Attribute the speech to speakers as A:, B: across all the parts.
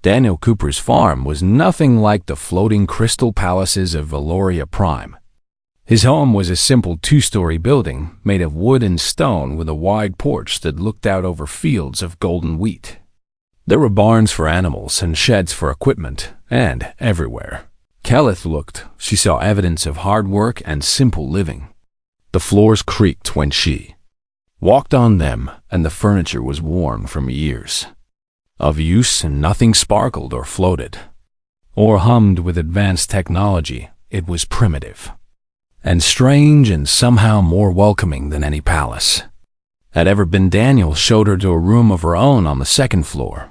A: Daniel Cooper's farm was nothing like the floating crystal palaces of Valoria Prime. His home was a simple two-story building made of wood and stone with a wide porch that looked out over fields of golden wheat. There were barns for animals and sheds for equipment, and everywhere Kelleth looked, she saw evidence of hard work and simple living. The floors creaked when she walked on them, and the furniture was worn from years of use, and nothing sparkled or floated or hummed with advanced technology. It was primitive and strange, and somehow more welcoming than any palace had ever been. Daniel showed her to a room of her own on the second floor.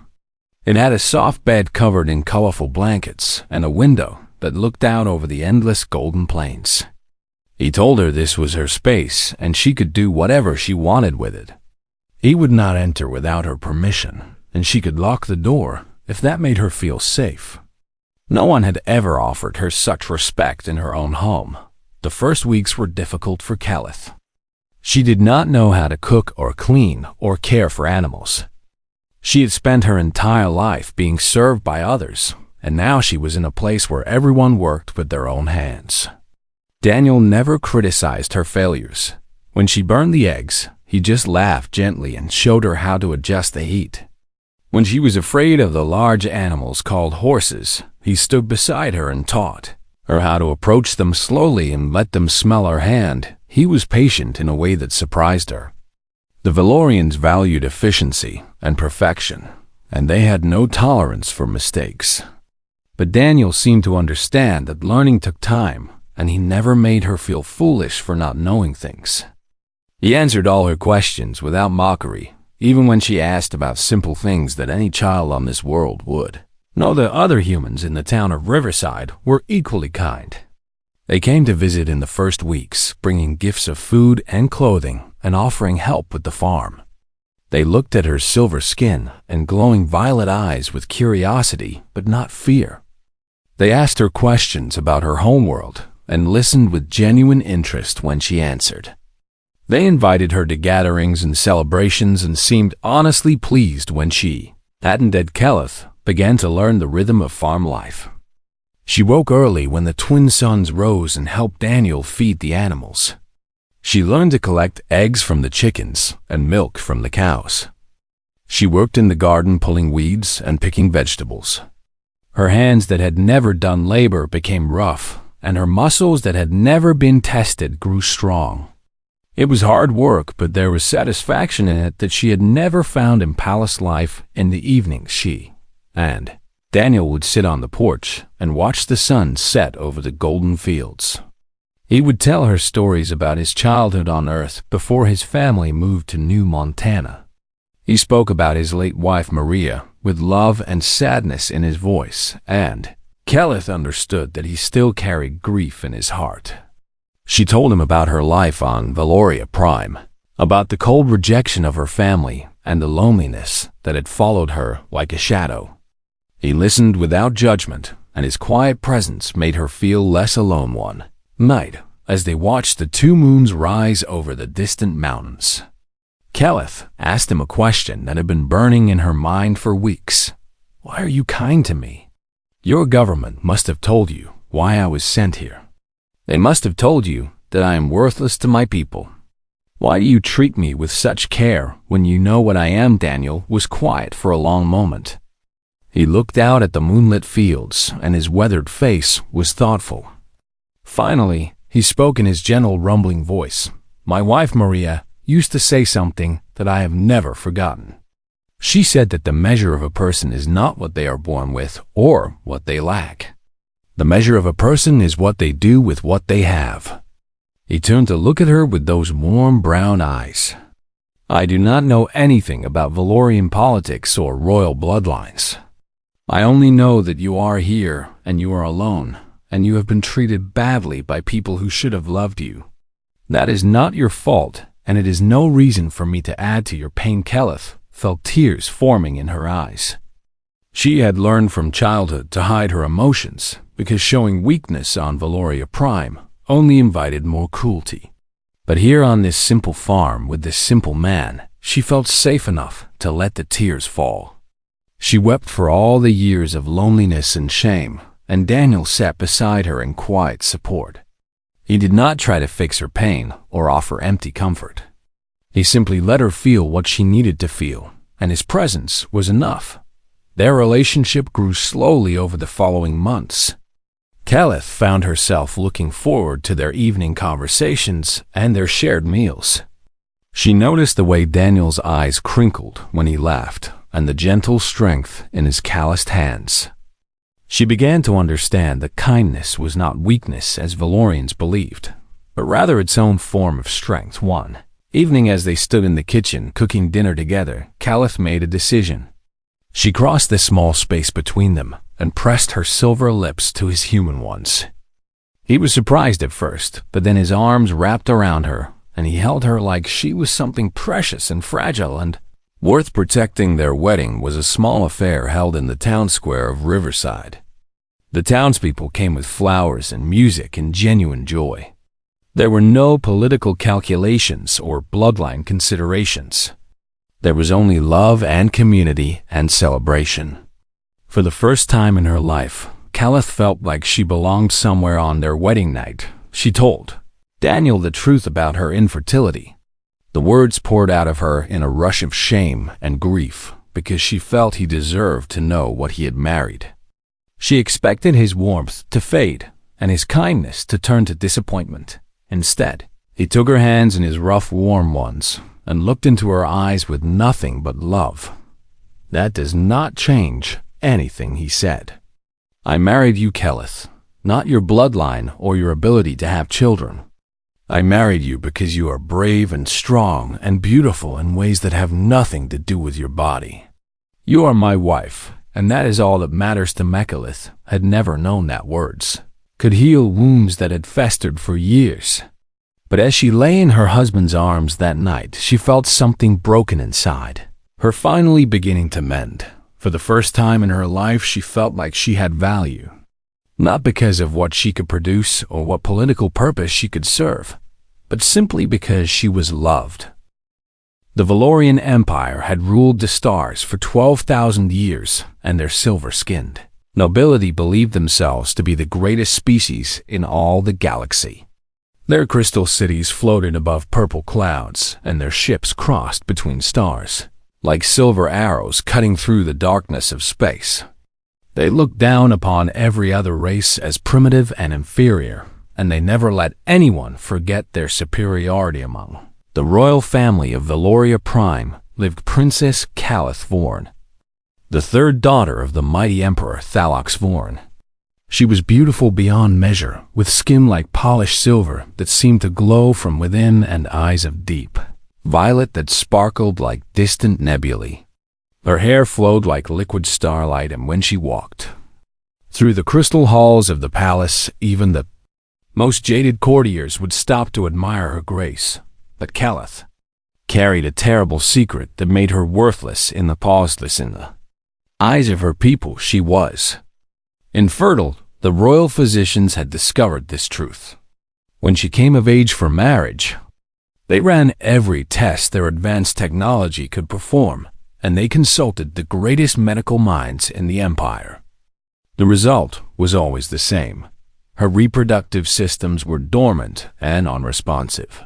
A: It had a soft bed covered in colorful blankets and a window that looked out over the endless golden plains. He told her this was her space and she could do whatever she wanted with it. He would not enter without her permission, and she could lock the door if that made her feel safe. No one had ever offered her such respect in her own home. The first weeks were difficult for Kelleth. She did not know how to cook or clean or care for animals. She had spent her entire life being served by others, and now she was in a place where everyone worked with their own hands. Daniel never criticized her failures. When she burned the eggs, he just laughed gently and showed her how to adjust the heat. When she was afraid of the large animals called horses, he stood beside her and taught her how to approach them slowly and let them smell her hand. He was patient in a way that surprised her. The Valorians valued efficiency and perfection, and they had no tolerance for mistakes. But Daniel seemed to understand that learning took time, and he never made her feel foolish for not knowing things. He answered all her questions without mockery, even when she asked about simple things that any child on this world would. No, the other humans in the town of Riverside were equally kind. They came to visit in the first weeks, bringing gifts of food and clothing and offering help with the farm. They looked at her silver skin and glowing violet eyes with curiosity, but not fear. They asked her questions about her homeworld and listened with genuine interest when she answered. They invited her to gatherings and celebrations and seemed honestly pleased when she, hadn't dead Kelleth, began to learn the rhythm of farm life. She woke early when the twin suns rose and helped Daniel feed the animals. She learned to collect eggs from the chickens and milk from the cows. She worked in the garden pulling weeds and picking vegetables. Her hands that had never done labor became rough, and her muscles that had never been tested grew strong. It was hard work, but there was satisfaction in it that she had never found in palace life. In the evenings she and Daniel would sit on the porch and watch the sun set over the golden fields. He would tell her stories about his childhood on Earth before his family moved to New Montana. He spoke about his late wife Maria with love and sadness in his voice, and Kelleth understood that he still carried grief in his heart. She told him about her life on Valoria Prime, about the cold rejection of her family and the loneliness that had followed her like a shadow. He listened without judgment, and his quiet presence made her feel less alone one night as they watched the two moons rise over the distant mountains. Kelleth asked him a question that had been burning in her mind for weeks. "Why are you kind to me? Your government must have told you why I was sent here. They must have told you that I am worthless to my people. Why do you treat me with such care when you know what I am?" Daniel was quiet for a long moment. He looked out at the moonlit fields, and his weathered face was thoughtful. Finally, he spoke in his gentle, rumbling voice. "My wife Maria used to say something that I have never forgotten. She said that the measure of a person is not what they are born with or what they lack. The measure of a person is what they do with what they have." He turned to look at her with those warm brown eyes. "I do not know anything about Valorian politics or royal bloodlines. I only know that you are here and you are alone, and you have been treated badly by people who should have loved you. That is not your fault, and it is no reason for me to add to your pain." Kelleth felt tears forming in her eyes. She had learned from childhood to hide her emotions because showing weakness on Valoria Prime only invited more cruelty. But here on this simple farm with this simple man, she felt safe enough to let the tears fall. She wept for all the years of loneliness and shame, and Daniel sat beside her in quiet support. He did not try to fix her pain or offer empty comfort. He simply let her feel what she needed to feel, and his presence was enough. Their relationship grew slowly over the following months. Caleth found herself looking forward to their evening conversations and their shared meals. She noticed the way Daniel's eyes crinkled when he laughed, and the gentle strength in his calloused hands. She began to understand that kindness was not weakness as Valorians believed, but rather its own form of strength. One evening, as they stood in the kitchen cooking dinner together, Caleth made a decision. She crossed the small space between them and pressed her silver lips to his human ones. He was surprised at first, but then his arms wrapped around her, and he held her like she was something precious and fragile and worth protecting. Their wedding was a small affair held in the town square of Riverside. The townspeople came with flowers and music and genuine joy. There were no political calculations or bloodline considerations. There was only love and community and celebration. For the first time in her life, Caleth felt like she belonged somewhere. On their wedding night, she told Daniel the truth about her infertility. The words poured out of her in a rush of shame and grief because she felt he deserved to know what he had married. She expected his warmth to fade and his kindness to turn to disappointment. Instead, he took her hands in his rough, warm ones and looked into her eyes with nothing but love. "That does not change anything," he said. "I married you, Caleth, not your bloodline or your ability to have children. I married you because you are brave and strong and beautiful in ways that have nothing to do with your body. You are my wife, and that is all that matters." To Mechalith had never known that words could heal wounds that had festered for years. But as she lay in her husband's arms that night, she felt something broken inside, her finally beginning to mend. For the first time in her life, she felt like she had value. Not because of what she could produce or what political purpose she could serve, but simply because she was loved. The Valorian Empire had ruled the stars for 12,000 years, and their silver-skinned nobility believed themselves to be the greatest species in all the galaxy. Their crystal cities floated above purple clouds, and their ships crossed between stars, like silver arrows cutting through the darkness of space. They looked down upon every other race as primitive and inferior, and they never let anyone forget their superiority. Among the royal family of Valoria Prime lived Princess Caleth Vorn, the third daughter of the mighty Emperor Thalox Vorn. She was beautiful beyond measure, with skin like polished silver that seemed to glow from within and eyes of deep violet that sparkled like distant nebulae. Her hair flowed like liquid starlight, and when she walked through the crystal halls of the palace, even the most jaded courtiers would stop to admire her grace. But Caleth carried a terrible secret that made her worthless in the eyes of her people. She was infertile. The royal physicians had discovered this truth. When she came of age for marriage, they ran every test their advanced technology could perform, and they consulted the greatest medical minds in the empire. The result was always the same. Her reproductive systems were dormant and unresponsive.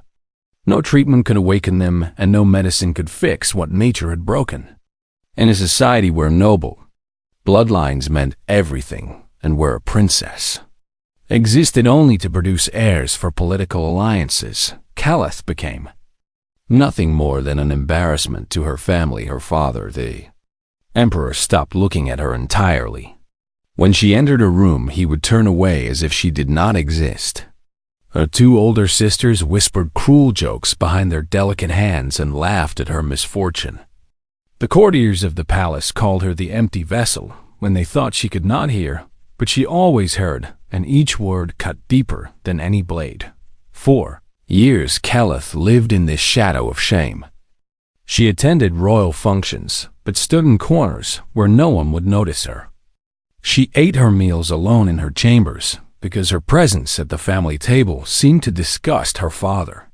A: No treatment could awaken them, and no medicine could fix what nature had broken. In a society where noble bloodlines meant everything, and where a princess existed only to produce heirs for political alliances, Caleth became nothing more than an embarrassment to her family. Her father, the emperor, stopped looking at her entirely. When she entered a room, he would turn away as if she did not exist. Her two older sisters whispered cruel jokes behind their delicate hands and laughed at her misfortune. The courtiers of the palace called her the empty vessel when they thought she could not hear, but she always heard, and each word cut deeper than any blade. For years, Caleth lived in this shadow of shame. She attended royal functions, but stood in corners where no one would notice her. She ate her meals alone in her chambers because her presence at the family table seemed to disgust her father.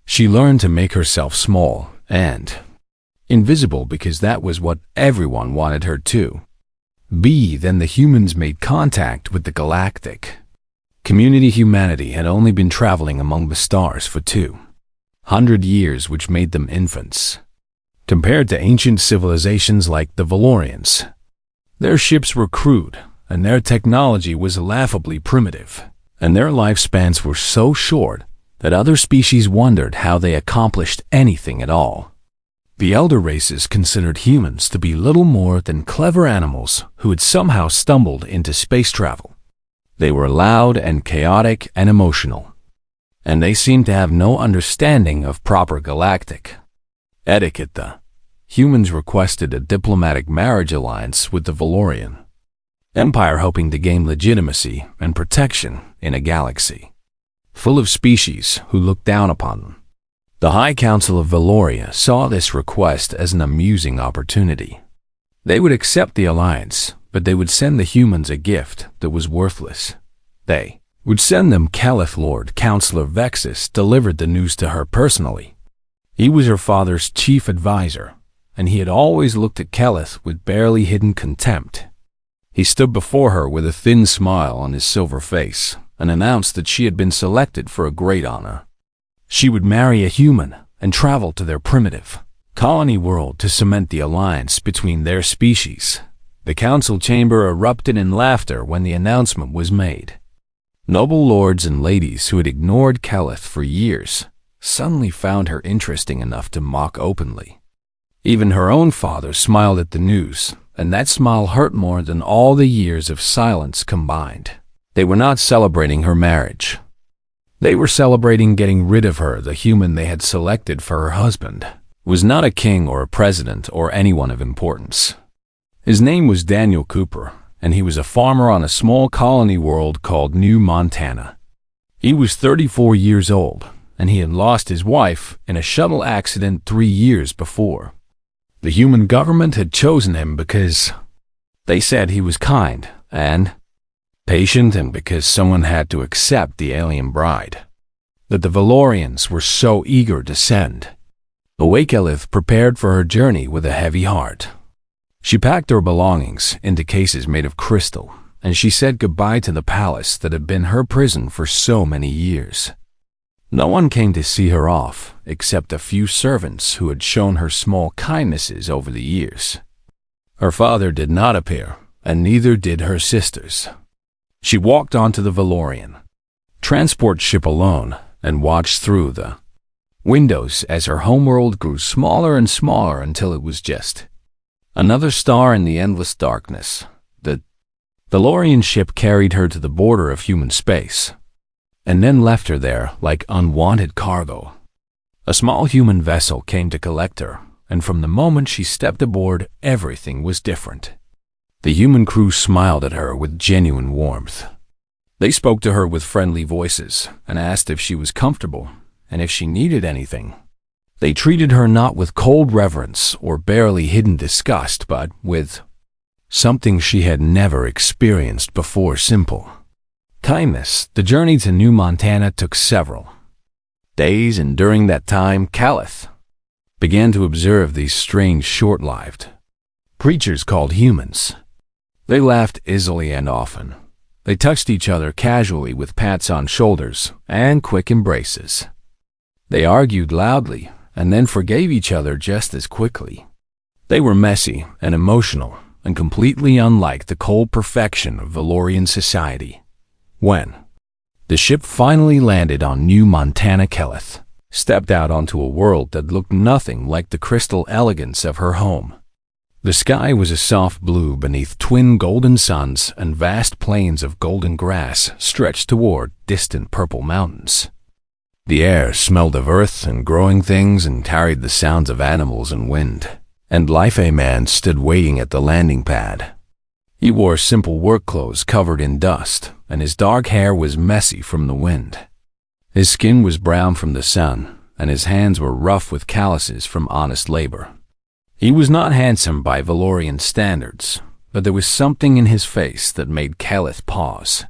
A: She learned to make herself small and invisible because that was what everyone wanted her to be. Then the humans made contact with the galactic community. Humanity had only been traveling among the stars for 200 years, which made them infants compared to ancient civilizations like the Valorians. Their ships were crude, and their technology was laughably primitive, and their lifespans were so short that other species wondered how they accomplished anything at all. The elder races considered humans to be little more than clever animals who had somehow stumbled into space travel. They were loud and chaotic and emotional, and they seemed to have no understanding of proper galactic etiquette. The humans requested a diplomatic marriage alliance with the Valorian Empire, hoping to gain legitimacy and protection in a galaxy full of species who looked down upon them. The High Council of Valoria saw this request as an amusing opportunity. They would accept the alliance, but they would send the humans a gift that was worthless. They would send them Keleth. Lord Councillor Vexus delivered the news to her personally. He was her father's chief advisor, and he had always looked at Keleth with barely hidden contempt. He stood before her with a thin smile on his silver face and announced that she had been selected for a great honor. She would marry a human and travel to their primitive colony world to cement the alliance between their species. The council chamber erupted in laughter when the announcement was made. Noble lords and ladies who had ignored Keleth for years suddenly found her interesting enough to mock openly. Even her own father smiled at the news, and that smile hurt more than all the years of silence combined. They were not celebrating her marriage. They were celebrating getting rid of her. The human they had selected for her husband was not a king or a president or anyone of importance. His name was Daniel Cooper, and he was a farmer on a small colony world called New Montana. He was 34 years old, and he had lost his wife in a shuttle accident 3 years before. The human government had chosen him because they said he was kind and patient, and because someone had to accept the alien bride that the Valorians were so eager to send. Keleth prepared for her journey with a heavy heart. She packed her belongings into cases made of crystal, and she said goodbye to the palace that had been her prison for so many years. No one came to see her off, except a few servants who had shown her small kindnesses over the years. Her father did not appear, and neither did her sisters. She walked onto the Valorian transport ship alone and watched through the windows as her homeworld grew smaller and smaller until it was just another star in the endless darkness. The Valorian ship carried her to the border of human space, and then left her there like unwanted cargo. A small human vessel came to collect her, and from the moment she stepped aboard, everything was different. The human crew smiled at her with genuine warmth. They spoke to her with friendly voices and asked if she was comfortable and if she needed anything. They treated her not with cold reverence or barely hidden disgust, but with something she had never experienced before: simple kindness. The journey to New Montana took several days, and during that time, Keleth began to observe these strange, short-lived creatures called humans. They laughed easily and often. They touched each other casually with pats on shoulders and quick embraces. They argued loudly and then forgave each other just as quickly. They were messy and emotional and completely unlike the cold perfection of Valorian society. When the ship finally landed on New Montana, Keleth stepped out onto a world that looked nothing like the crystal elegance of her home. The sky was a soft blue beneath twin golden suns, and vast plains of golden grass stretched toward distant purple mountains. The air smelled of earth and growing things and carried the sounds of animals and wind. And life. A man stood waiting at the landing pad. He wore simple work clothes covered in dust, and his dark hair was messy from the wind. His skin was brown from the sun, and his hands were rough with calluses from honest labor. He was not handsome by Valorian standards, but there was something in his face that made Keleth pause.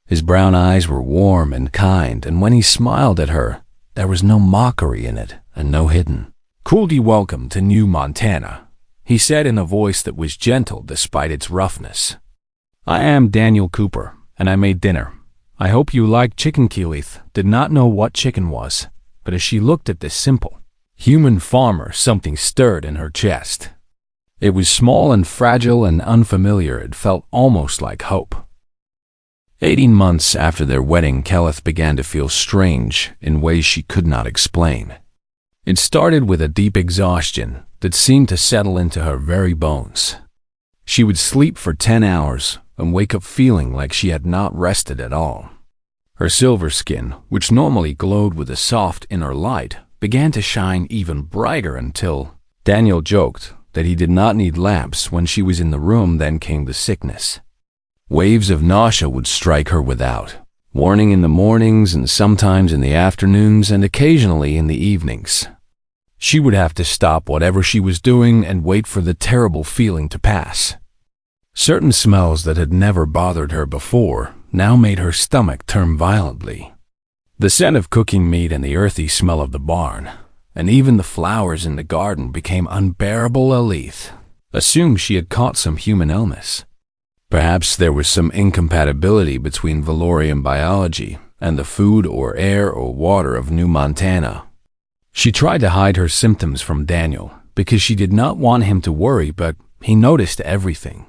A: His brown eyes were warm and kind, and when he smiled at her, there was no mockery in it and no hidden "Cordial welcome to New Montana," he said in a voice that was gentle despite its roughness. "I am Daniel Cooper, and I made dinner. I hope you like chicken." Keyleth did not know what chicken was, but as she looked at this simple, human farmer, something stirred in her chest. It was small and fragile and unfamiliar. It felt almost like hope. 18 months after their wedding, Keyleth began to feel strange in ways she could not explain. It started with a deep exhaustion that seemed to settle into her very bones. She would sleep for 10 hours and wake up feeling like she had not rested at all. Her silver skin, which normally glowed with a soft inner light, began to shine even brighter until Daniel joked that he did not need lamps when she was in the room. Then came the sickness. Waves of nausea would strike her without warning in the mornings and sometimes in the afternoons and occasionally in the evenings. She would have to stop whatever she was doing and wait for the terrible feeling to pass. Certain smells that had never bothered her before now made her stomach turn violently. The scent of cooking meat and the earthy smell of the barn, and even the flowers in the garden became unbearable. Keyleth assumed she had caught some human illness. Perhaps there was some incompatibility between Valorian biology and the food or air or water of New Montana. She tried to hide her symptoms from Daniel because she did not want him to worry, but he noticed everything.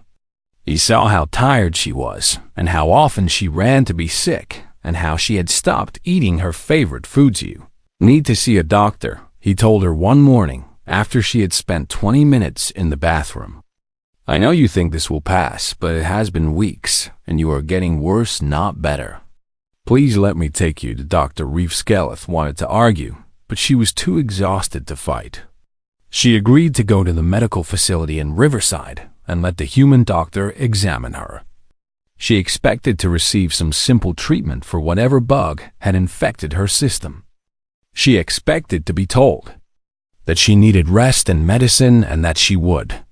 A: He saw how tired she was and how often she ran to be sick and how she had stopped eating her favorite foods. "You need to see a doctor," he told her one morning after she had spent 20 minutes in the bathroom. "I know you think this will pass, but it has been weeks, and you are getting worse, not better. Please let me take you to Dr. Reeves." Keyleth wanted to argue, but she was too exhausted to fight. She agreed to go to the medical facility in Riverside and let the human doctor examine her. She expected to receive some simple treatment for whatever bug had infected her system. She expected to be told that she needed rest and medicine and that she would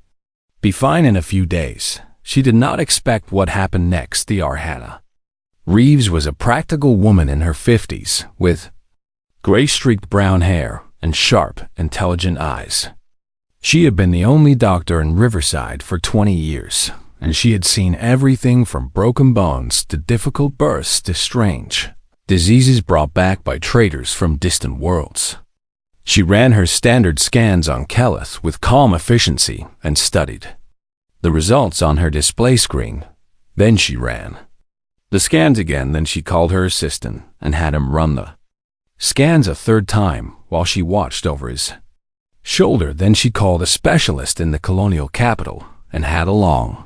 A: be fine in a few days. She did not expect what happened next. Hannah Reeves was a practical woman in her 50s with gray-streaked brown hair and sharp, intelligent eyes. She had been the only doctor in Riverside for 20 years, and she had seen everything from broken bones to difficult births to strange diseases brought back by traders from distant worlds. She ran her standard scans on Keyleth with calm efficiency and studied the results on her display screen. Then she ran the scans again. Then she called her assistant and had him run the scans a third time while she watched over his shoulder. Then she called a specialist in the colonial capital and had a long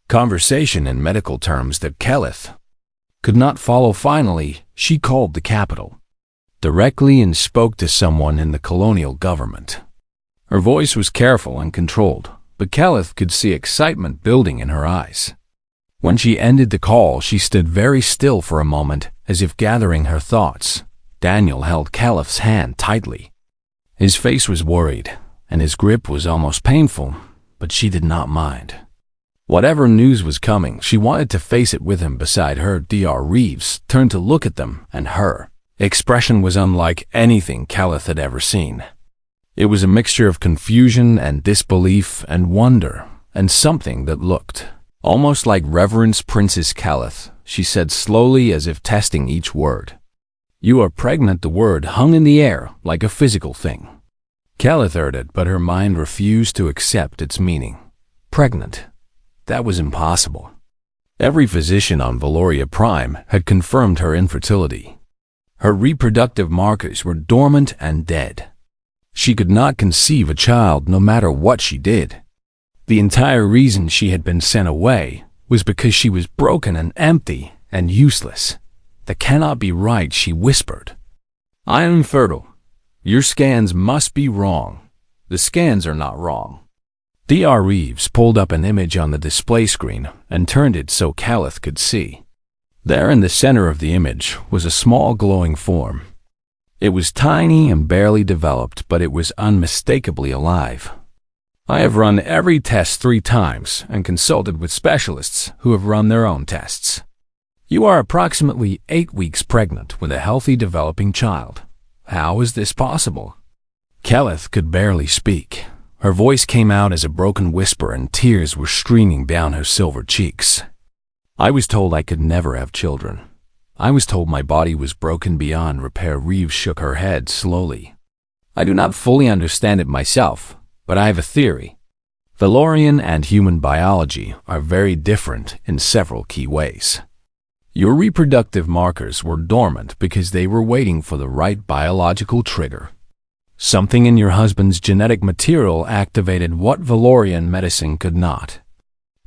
A: conversation in medical terms that Keyleth could not follow. Finally, she called the capital directly and spoke to someone in the colonial government. Her voice was careful and controlled, but Keyleth could see excitement building in her eyes. When she ended the call, she stood very still for a moment, as if gathering her thoughts. Daniel held Keyleth's hand tightly. His face was worried, and his grip was almost painful, but she did not mind. Whatever news was coming, she wanted to face it with him beside her. Dr. Reeves turned to look at them, and her expression was unlike anything Keyleth had ever seen. It was a mixture of confusion and disbelief and wonder, and something that looked almost like reverence. "Princess Keyleth," she said slowly, as if testing each word. "You are pregnant." The word hung in the air like a physical thing. Keyleth heard it, but her mind refused to accept its meaning. Pregnant? That was impossible. Every physician on Valoria Prime had confirmed her infertility. Her reproductive markers were dormant and dead. She could not conceive a child no matter what she did. The entire reason she had been sent away was because she was broken and empty and useless. "That cannot be right," she whispered. "I am infertile. Your scans must be wrong." "The scans are not wrong." Dr. Reeves pulled up an image on the display screen and turned it so Keyleth could see. There in the center of the image was a small glowing form. It was tiny and barely developed, but it was unmistakably alive. "I have run every test 3 times and consulted with specialists who have run their own tests. You are approximately 8 weeks pregnant with a healthy developing child. How is this possible?" Keleth could barely speak. Her voice came out as a broken whisper and tears were streaming down her silver cheeks. I was told I could never have children. I was told my body was broken beyond repair. Reeves shook her head slowly. I do not fully understand it myself, but I have a theory. Valorian and human biology are very different in several key ways. Your reproductive markers were dormant because they were waiting for the right biological trigger. Something in your husband's genetic material activated what Valorian medicine could not.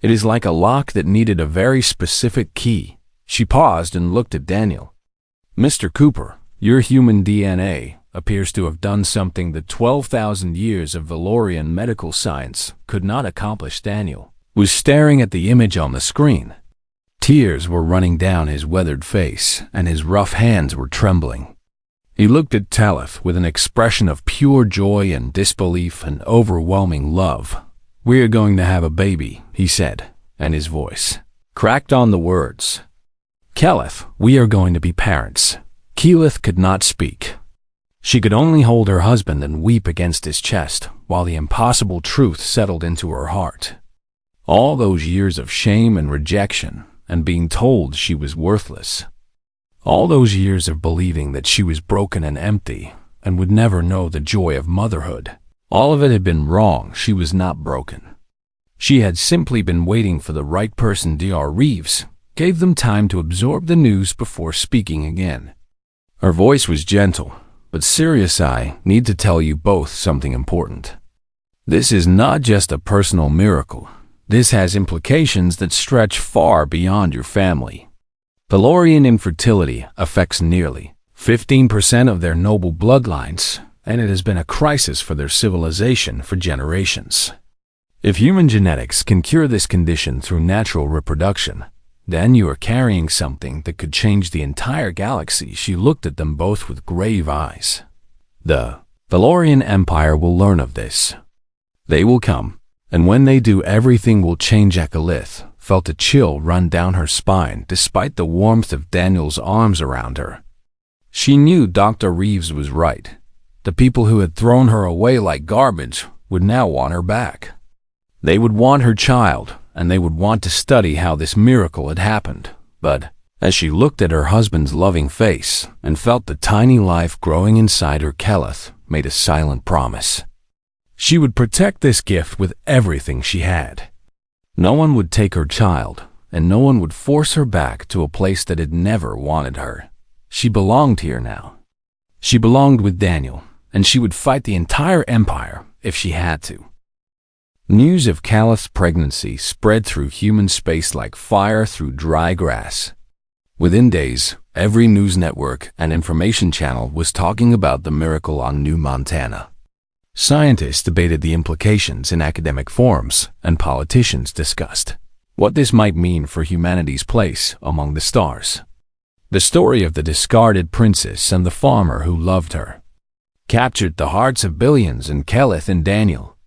A: It is like a lock that needed a very specific key. She paused and looked at Daniel. Mr. Cooper, your human DNA appears to have done something that 12,000 years of Valorian medical science could not accomplish. Daniel was staring at the image on the screen. Tears were running down his weathered face, and his rough hands were trembling. He looked at Talith with an expression of pure joy and disbelief and overwhelming love. "We are going to have a baby," he said, and his voice cracked on the words. "Keleth, we are going to be parents." Keyleth could not speak. She could only hold her husband and weep against his chest, while the impossible truth settled into her heart. All those years of shame and rejection, and being told she was worthless. All those years of believing that she was broken and empty, and would never know the joy of motherhood. All of it had been wrong. She was not broken. She had simply been waiting for the right person. Dr. Reeves gave them time to absorb the news before speaking again. Her voice was gentle, but serious. "I need to tell you both something important. This is not just a personal miracle. This has implications that stretch far beyond your family. Valorian infertility affects nearly 15% of their noble bloodlines, and it has been a crisis for their civilization for generations. If human genetics can cure this condition through natural reproduction, then you are carrying something that could change the entire galaxy." She looked at them both with grave eyes. "The Valorian Empire will learn of this. They will come, and when they do, everything will change." Akalith felt a chill run down her spine despite the warmth of Daniel's arms around her. She knew Dr. Reeves was right. The people who had thrown her away like garbage would now want her back. They would want her child, and they would want to study how this miracle had happened. But as she looked at her husband's loving face and felt the tiny life growing inside her, Keleth made a silent promise. She would protect this gift with everything she had. No one would take her child, and no one would force her back to a place that had never wanted her. She belonged here now. She belonged with Daniel, and she would fight the entire empire if she had to. News of Keleth's pregnancy spread through human space like fire through dry grass. Within days, every news network and information channel was talking about the miracle on New Montana. Scientists debated the implications in academic forums, and politicians discussed what this might mean for humanity's place among the stars. The story of the discarded princess and the farmer who loved her captured the hearts of billions, and Keleth and Daniel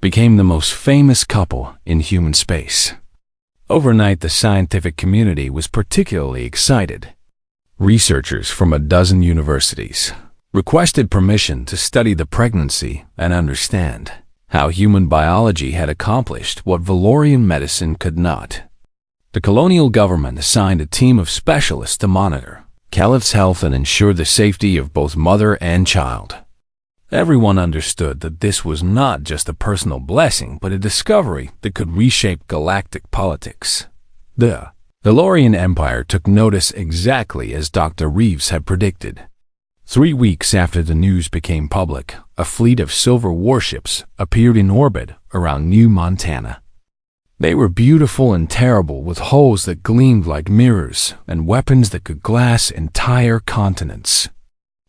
A: became the most famous couple in human space. Overnight, the scientific community was particularly excited. Researchers from a dozen universities requested permission to study the pregnancy and understand how human biology had accomplished what Valorian medicine could not. The colonial government assigned a team of specialists to monitor Keleth's health and ensure the safety of both mother and child. Everyone understood that this was not just a personal blessing, but a discovery that could reshape galactic politics. The Valorian Empire took notice exactly as Dr. Reeves had predicted. 3 weeks after the news became public, a fleet of silver warships appeared in orbit around New Montana. They were beautiful and terrible, with hulls that gleamed like mirrors and weapons that could glass entire continents.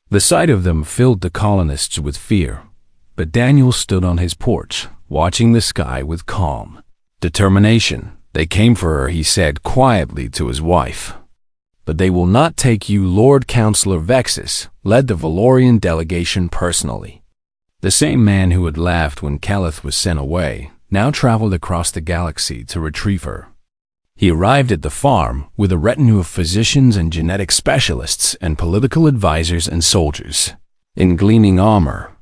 A: The sight of them filled the colonists with fear, but Daniel stood on his porch, watching the sky with calm determination. "They came for her," he said quietly to his wife. "But they will not take you." Lord Councillor Vexus led the Valorian delegation personally. The same man who had laughed when Keleth was sent away now traveled across the galaxy to retrieve her. He arrived at the farm with a retinue of physicians and genetic specialists and political advisors and soldiers in gleaming armor.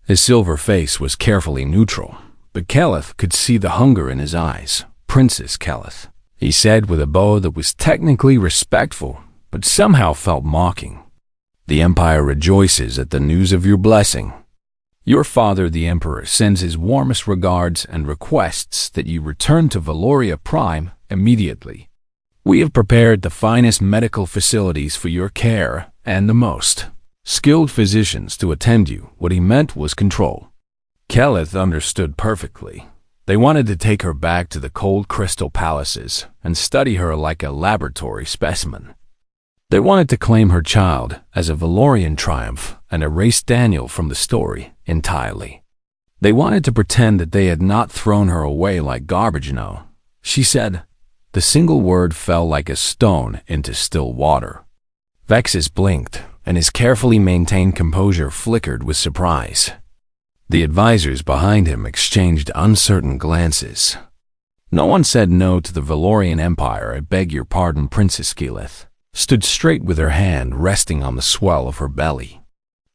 A: His silver face was carefully neutral, but Keleth could see the hunger in his eyes. "Princess Keleth," he said with a bow that was technically respectful, but somehow felt mocking. "The Empire rejoices at the news of your blessing. Your father, the Emperor, sends his warmest regards and requests that you return to Valoria Prime immediately. We have prepared the finest medical facilities for your care and the most skilled physicians to attend you." What he meant was control. Keleth understood perfectly. They wanted to take her back to the cold crystal palaces and study her like a laboratory specimen. They wanted to claim her child as a Valorian triumph and erase Daniel from the story entirely. They wanted to pretend that they had not thrown her away like garbage. "No," she said. The single word fell like a stone into still water. Vexus blinked, and his carefully maintained composure flickered with surprise. The advisors behind him exchanged uncertain glances. No one said no to the Valorian Empire. "I beg your pardon." Princess Keleth stood straight with her hand resting on the swell of her belly.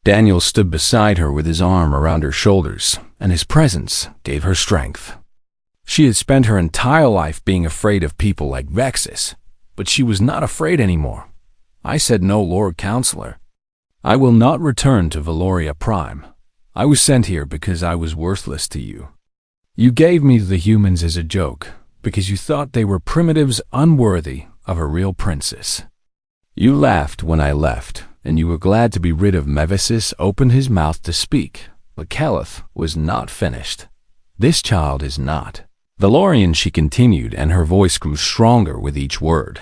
A: Daniel stood beside her with his arm around her shoulders, and his presence gave her strength. She had spent her entire life being afraid of people like Vexus, but she was not afraid anymore. "I said no, Lord Counselor. I will not return to Valoria Prime. I was sent here because I was worthless to you. You gave me the humans as a joke, because you thought they were primitives unworthy of a real princess. You laughed when I left, and you were glad to be rid of me." Vexus opened his mouth to speak, but Keleth was not finished. "This child is not Valorian," she continued, and her voice grew stronger with each word.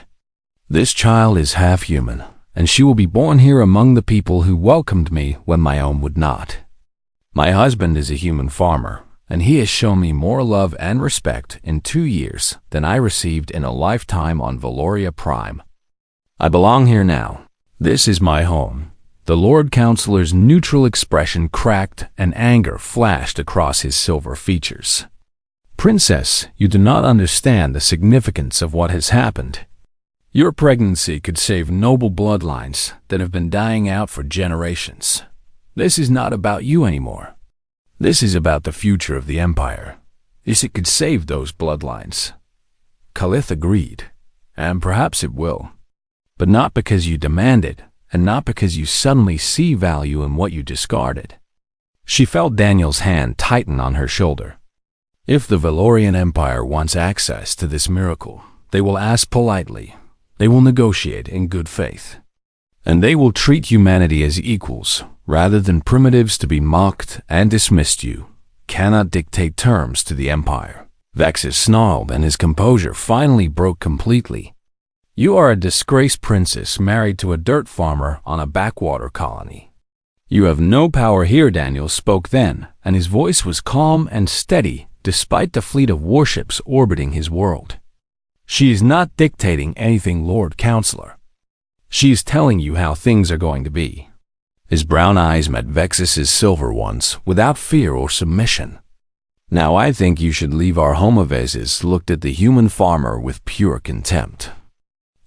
A: "This child is half human, and she will be born here among the people who welcomed me when my own would not. My husband is a human farmer, and he has shown me more love and respect in 2 years than I received in a lifetime on Valoria Prime. I belong here now. This is my home." The Lord Counselor's neutral expression cracked and anger flashed across his silver features. "Princess, you do not understand the significance of what has happened. Your pregnancy could save noble bloodlines that have been dying out for generations. This is not about you anymore. This is about the future of the Empire. Yes, it could save those bloodlines." Keleth agreed, "And perhaps it will. But not because you demand it, and not because you suddenly see value in what you discarded." She felt Daniel's hand tighten on her shoulder. "If the Valorian Empire wants access to this miracle, they will ask politely. They will negotiate in good faith. And they will treat humanity as equals, rather than primitives to be mocked and dismissed. You cannot dictate terms to the Empire." Vexus snarled, and his composure finally broke completely. "You are a disgraced princess married to a dirt farmer on a backwater colony. You have no power here." Daniel spoke then, and his voice was calm and steady despite the fleet of warships orbiting his world. "She is not dictating anything, Lord Counselor. She is telling you how things are going to be." His brown eyes met Vexus's silver ones without fear or submission. "Now I think you should leave our home." Vexus looked at the human farmer with pure contempt.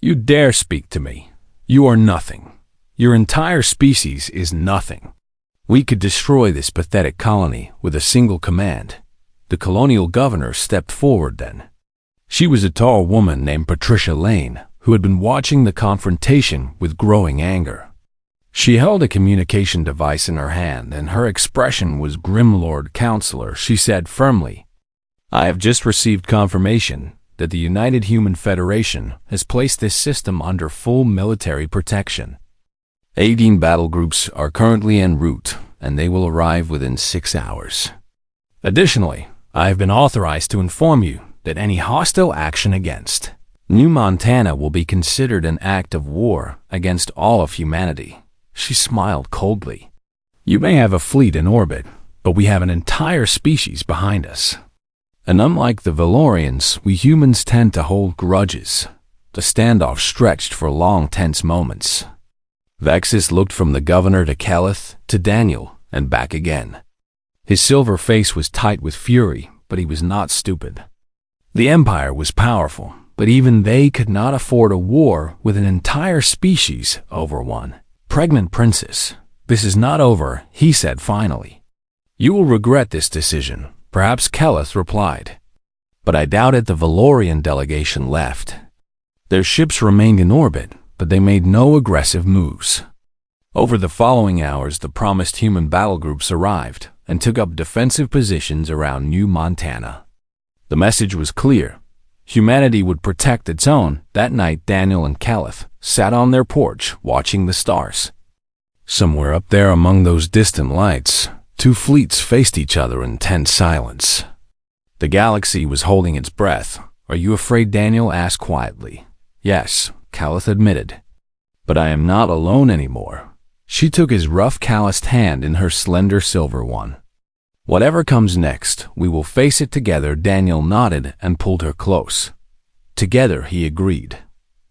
A: "You dare speak to me? You are nothing. Your entire species is nothing. We could destroy this pathetic colony with a single command." The colonial governor stepped forward then. She was a tall woman named Patricia Lane, who had been watching the confrontation with growing anger. She held a communication device in her hand, and her expression was grim. "Lord Counselor," she said firmly, "I have just received confirmation that the United Human Federation has placed this system under full military protection. 18 battle groups are currently en route, and they will arrive within 6 hours. Additionally, I have been authorized to inform you that any hostile action against New Montana will be considered an act of war against all of humanity." She smiled coldly. "You may have a fleet in orbit, but we have an entire species behind us. And unlike the Valorians, we humans tend to hold grudges." The standoff stretched for long, tense moments. Vexus looked from the governor to Keleth to Daniel and back again. His silver face was tight with fury, but he was not stupid. The Empire was powerful, but even they could not afford a war with an entire species over one pregnant princess. "This is not over," he said finally. "You will regret this decision," perhaps Keleth replied. But I doubted the Valorian delegation left. Their ships remained in orbit, but they made no aggressive moves. Over the following hours, the promised human battle groups arrived and took up defensive positions around New Montana. The message was clear. Humanity would protect its own. That night, Daniel and Keleth sat on their porch watching the stars. Somewhere up there among those distant lights, two fleets faced each other in tense silence. The galaxy was holding its breath. "Are you afraid?" Daniel asked quietly. "Yes," Keleth admitted. "But I am not alone anymore." She took his rough, calloused hand in her slender silver one. "Whatever comes next, we will face it together." Daniel nodded and pulled her close. "Together," he agreed.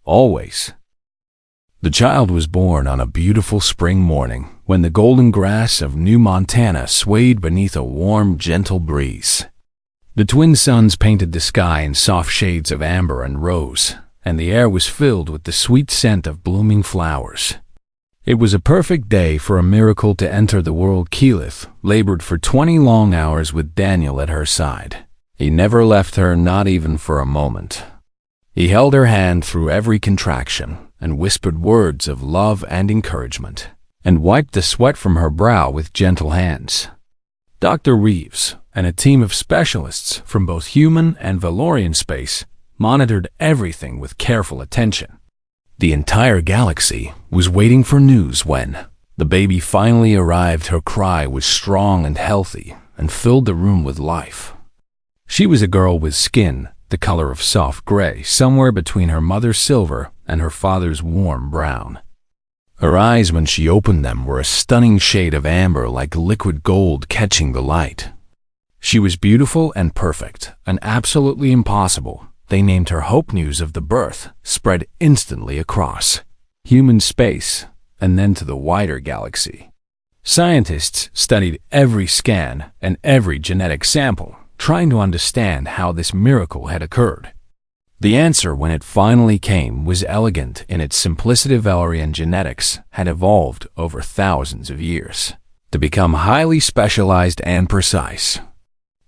A: "Always." The child was born on a beautiful spring morning when the golden grass of New Montana swayed beneath a warm, gentle breeze. The twin suns painted the sky in soft shades of amber and rose, and the air was filled with the sweet scent of blooming flowers. It was a perfect day for a miracle to enter the world. Keleth labored for 20 long hours with Daniel at her side. He never left her, not even for a moment. He held her hand through every contraction and whispered words of love and encouragement, and wiped the sweat from her brow with gentle hands. Dr. Reeves and a team of specialists from both human and Valorian space monitored everything with careful attention. The entire galaxy was waiting for news when the baby finally arrived. Her cry was strong and healthy and filled the room with life. She was a girl with skin the color of soft gray, somewhere between her mother's silver and her father's warm brown. Her eyes, when she opened them, were a stunning shade of amber, like liquid gold catching the light. She was beautiful and perfect, and absolutely impossible. They named her Hope. News of the birth spread instantly across human space and then to the wider galaxy. Scientists studied every scan and every genetic sample, trying to understand how this miracle had occurred. The answer, when it finally came, was elegant in its simplicity. Valorian genetics had evolved over thousands of years to become highly specialized and precise.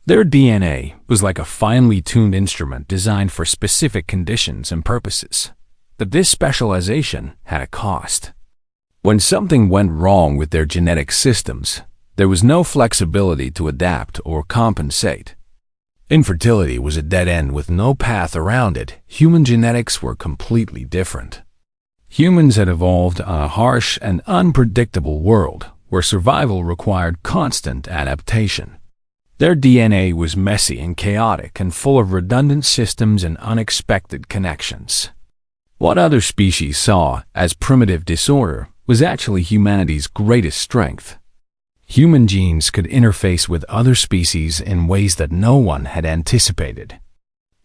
A: Their DNA was like a finely tuned instrument designed for specific conditions and purposes. But this specialization had a cost. When something went wrong with their genetic systems, there was no flexibility to adapt or compensate. Infertility was a dead end with no path around it. Human genetics were completely different. Humans had evolved on a harsh and unpredictable world where survival required constant adaptation. Their DNA was messy and chaotic and full of redundant systems and unexpected connections. What other species saw as primitive disorder was actually humanity's greatest strength. Human genes could interface with other species in ways that no one had anticipated.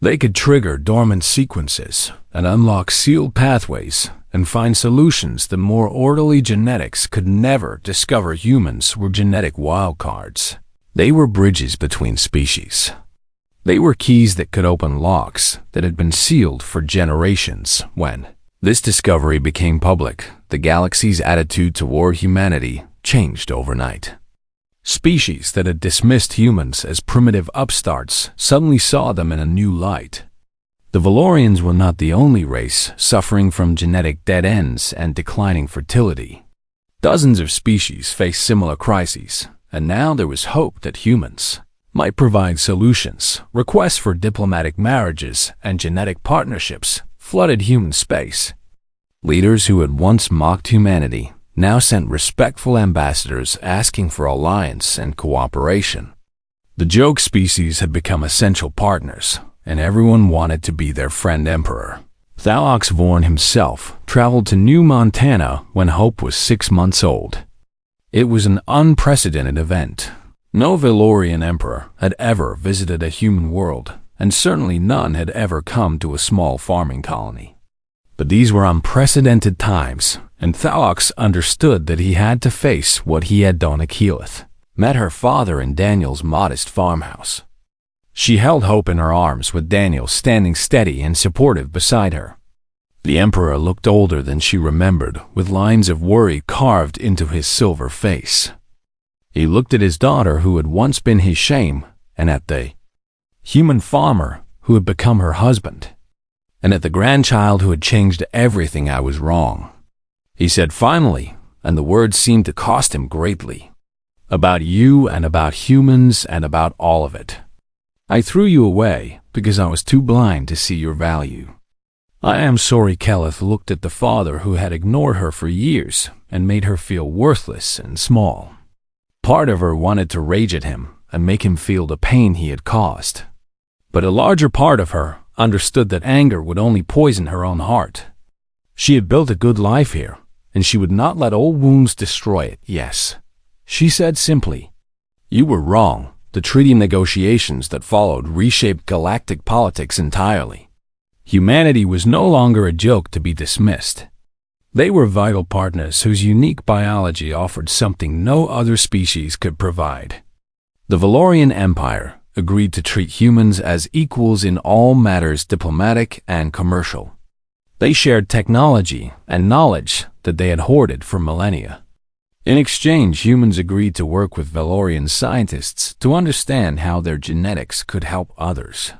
A: They could trigger dormant sequences and unlock sealed pathways and find solutions that more orderly genetics could never discover. Humans were genetic wildcards. They were bridges between species. They were keys that could open locks that had been sealed for generations. When this discovery became public, the galaxy's attitude toward humanity changed overnight. Species that had dismissed humans as primitive upstarts suddenly saw them in a new light. The Valorians were not the only race suffering from genetic dead ends and declining fertility. Dozens of species faced similar crises, and now there was hope that humans might provide solutions. Requests for diplomatic marriages and genetic partnerships flooded human space. Leaders who had once mocked humanity now sent respectful ambassadors asking for alliance and cooperation. The joke species had become essential partners, and everyone wanted to be their friend emperor. Thalox Vorn himself traveled to New Montana when Hope was 6 months old. It was an unprecedented event. No Valorian emperor had ever visited a human world, and certainly none had ever come to a small farming colony. But these were unprecedented times, and Thalox understood that he had to face what he had done. Keleth met her father in Daniel's modest farmhouse. She held Hope in her arms with Daniel standing steady and supportive beside her. The emperor looked older than she remembered, with lines of worry carved into his silver face. He looked at his daughter who had once been his shame, and at the human farmer who had become her husband, and at the grandchild who had changed everything. I was wrong, he said finally, and the words seemed to cost him greatly. About you and about humans and about all of it. I threw you away because I was too blind to see your value. I am sorry. Keleth looked at the father who had ignored her for years and made her feel worthless and small. Part of her wanted to rage at him and make him feel the pain he had caused. But a larger part of her understood that anger would only poison her own heart. She had built a good life here, and she would not let old wounds destroy it. Yes, she said simply. You were wrong. The treaty negotiations that followed reshaped galactic politics entirely. Humanity was no longer a joke to be dismissed. They were vital partners whose unique biology offered something no other species could provide. The Valorian Empire agreed to treat humans as equals in all matters diplomatic and commercial. They shared technology and knowledge that they had hoarded for millennia. In exchange, humans agreed to work with Valorian scientists to understand how their genetics could help others.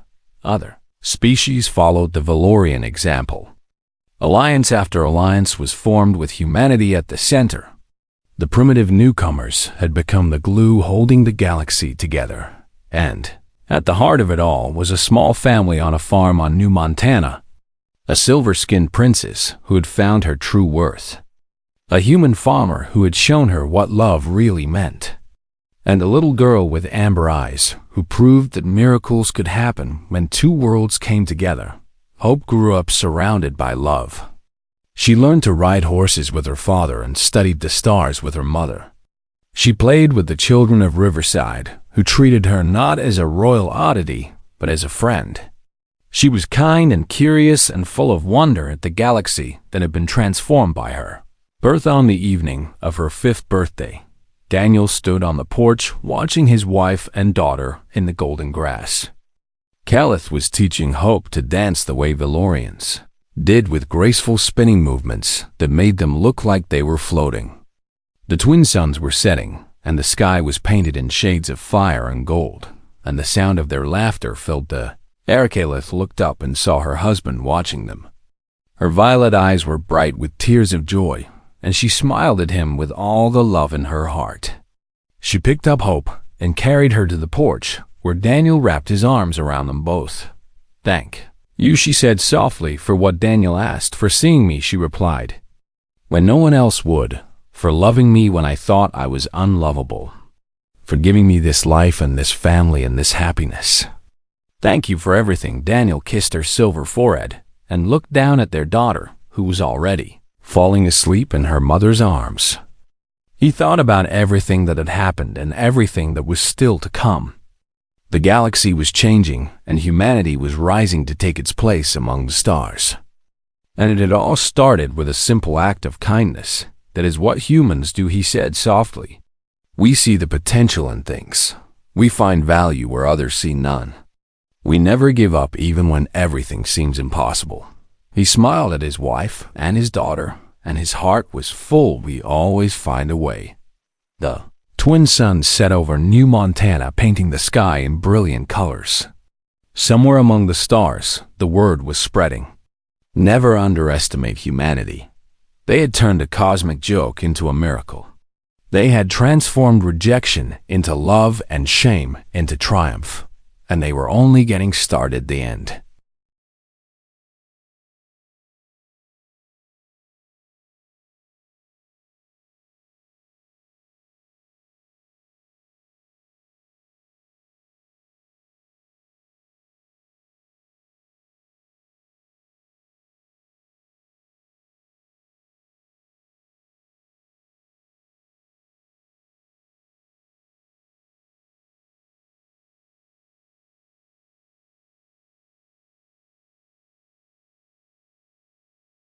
A: Other species followed the Valorian example. Alliance after alliance was formed with humanity at the center. The primitive newcomers had become the glue holding the galaxy together. And at the heart of it all was a small family on a farm on New Montana. A silver-skinned princess who had found her true worth. A human farmer who had shown her what love really meant. And a little girl with amber eyes who proved that miracles could happen when two worlds came together. Hope grew up surrounded by love. She learned to ride horses with her father and studied the stars with her mother. She played with the children of Riverside, who treated her not as a royal oddity, but as a friend. She was kind and curious and full of wonder at the galaxy that had been transformed by her. Birth on the evening of her 5th birthday, Daniel stood on the porch watching his wife and daughter in the golden grass. Keleth was teaching Hope to dance the way Valorians did, with graceful spinning movements that made them look like they were floating. The twin suns were setting, and the sky was painted in shades of fire and gold, and the sound of their laughter filled the air. Keleth looked up and saw her husband watching them. Her violet eyes were bright with tears of joy, and she smiled at him with all the love in her heart. She picked up Hope and carried her to the porch, where Daniel wrapped his arms around them both. Thank you, she said softly, for what Daniel asked. For seeing me, she replied, when no one else would. For loving me when I thought I was unlovable. For giving me this life and this family and this happiness. Thank you for everything. Daniel kissed her silver forehead and looked down at their daughter, who was already falling asleep in her mother's arms. He thought about everything that had happened and everything that was still to come. The galaxy was changing, and humanity was rising to take its place among the stars. And it had all started with a simple act of kindness. That is what humans do, he said softly. We see the potential in things. We find value where others see none. We never give up even when everything seems impossible. He smiled at his wife and his daughter, and his heart was full. We always find a way. The twin suns set over New Montana, painting the sky in brilliant colors. Somewhere among the stars, the word was spreading. Never underestimate humanity. They had turned a cosmic joke into a miracle. They had transformed rejection into love and shame into triumph. And they were only getting started. The end.